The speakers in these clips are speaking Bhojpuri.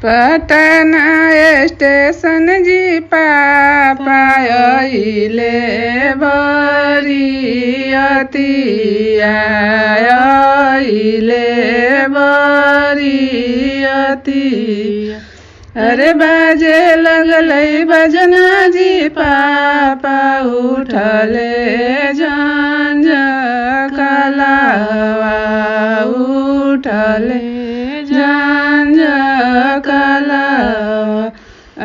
पटना स्टेशन जी पापा आइले बरियतिया आइले बरियतिया। अरे बाजे लगलै बजना जी पापा उठले झंझकलावा उठले झंझकलावा।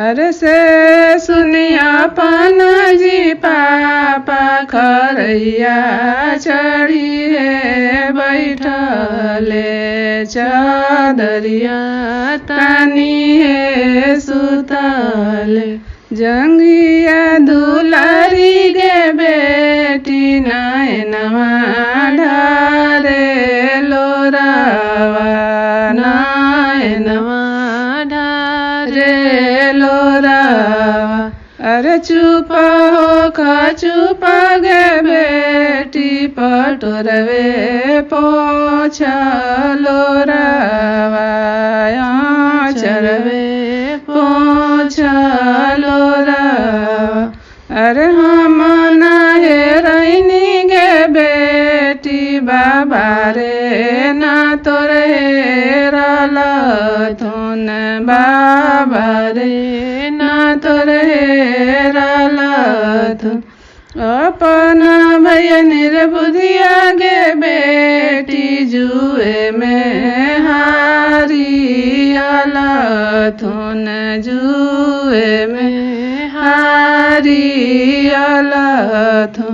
अरे से सुनिया पाना जी पापा खरैया चढ़ी है बैठले चादरिया तानी है सुतले। जंगिया दुलारी गे बेटी नैनवा ढारे लोरावा नैनवा ढारे लोरावा। अरे चुप हो खा चुप गे बेटी पटोरवे पोछा लोरावा चरवे पोछा लोरावा। अरे हम नाहे रैनी गे बेटी बाबा रे ना तोरे रलथुन बाबा रे ना तोरे रलथुन। अपना भैया निर्बुधिया गे बेटी जुए में हारी अलथुन जुए में हारी अलथुन।